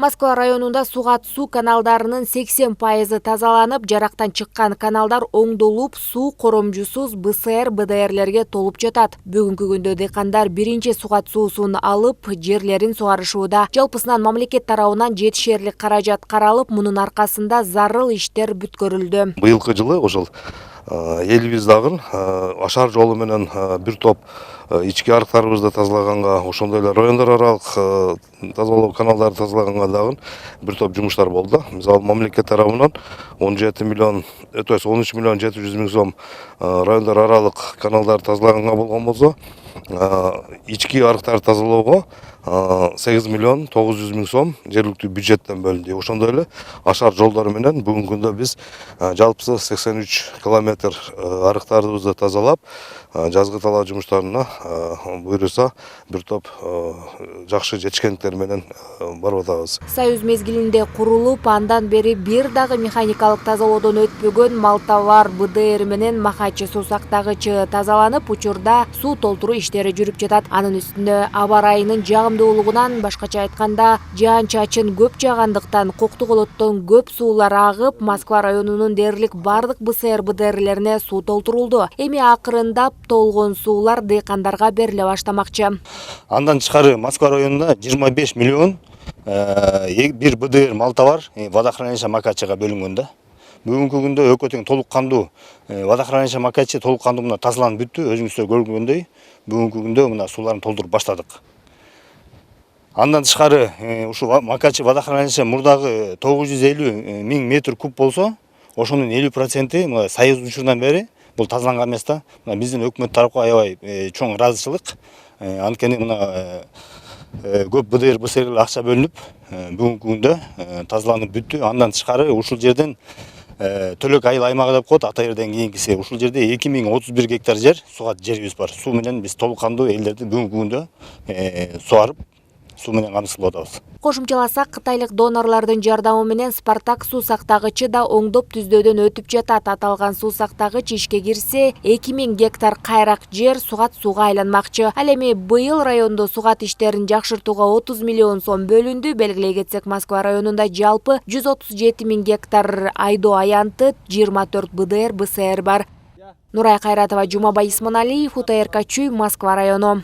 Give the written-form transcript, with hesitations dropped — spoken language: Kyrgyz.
Москва районунда сугат суу каналдарынын 80% тазаланып, жарактан чыккан каналдар оңдолуп, суу коромжусуз БСР, БДРлерге толуп жатат. Бүгүнкү күндө дыйкандар биринчи сугат суусун алып, жерлерин сугарышууда. Жалпысынан мамлекет тарабынан жетишерлик каражат каралып, мунун аркасында зарыл иштер бүткөрүлдү. Быйылкы жылы ошол элибиздагы ашар жолу менен бир топ ички арыктарыбызды тазалаганга, ошондой эле райондор аралык тазалоо каналдарды тазалаганга дагы бир топ жумуштар болду. Мисалы мамлекет тарабынан 13 миллион 700 миң сом райондор аралык каналдарды тазалаганга болгон болсо, ички арыктарды тазалоого 8 миллион 900 миң сом жергиликтүү бюджеттен бөлүндү. Ошондой эле ашар жолдор менен бүгүнкү күндө биз жалпысы 83 километр арыктарыбызды тазалап, жазгы талаа жумуштарына буюрса бир топ жакшы жетишкендиктер менен барып атабыз. Союз мезгилинде курулуп, андан бери бир дагы механикалык тазалоодон өтпөгөн Малтавар, БДР менен Махачы суу сактагычы тазаланып, учурда суу толтуруу иштери жүрүп жатат. Анын үстүнө аба ырайынын жагымдуулугунан, башкача айтканда, жаан-чачын көп жаагандыктан, Коктуголоттон көп суулар агып, Москва районунун дээрлик бардык БСР, БДРлерине суу толтурулду. Эми акырындап толгон суулар дыйкандарга бериле баштамакчы. Андан тышкары Москва районунда 25 миллион бир БДР Малтавар водохранилище Макачыга бөлүнгөн да. Бүгүнкү күндө экөө тең толук кандуу водохранилище Макачы толук кандуу мына тазаланып бүттү. Өзүңүздөр көргөндөй, бүгүнкү күндө мына сууларын толтуруп баштадык. Андан тышкары ушул Макачы водохранилище мурдагы 950 миң метр куб болсо, ошонун 50% мына Союз учурунан бери бул тазаланган эмес да. Мына биздин өкмөт тарапка аябай чоң ыраазычылык. Анткени мына көп БДР, БСР акча бөлүнүп, бүгүнкү күндө тазаланып бүттү. Андан тышкары ушул жерден Төлөк айыл аймагы деп коет, ата жерден кийинкиси. Ушул жерде 2031 гектар жер сугат жерибиз бар. Суу менен биз толук кандуу элдерди бүгүнкү күндө суарып, суу менен камсыздап атабыз. Кошумчаласак, кытайлык донорлордун жардамы менен Спартак суу сактагычы да оңдоп түздөөдөн өтүп жатат. Аталган суу сактагыч ишке кирсе, 2000 гектар кайрак жер сугат сууга айланмакчы. Ал эми быйыл райондо сугат иштерин жакшыртууга 30 миллион сом бөлүндү. Белгилей кетсек, Москва районунда жалпы 137 миң гектар айдоо аянты, 24 БДР, БСР бар. Нурай Кайратова, Жумабай Исманалиев, УТРК Чүй, Москва району.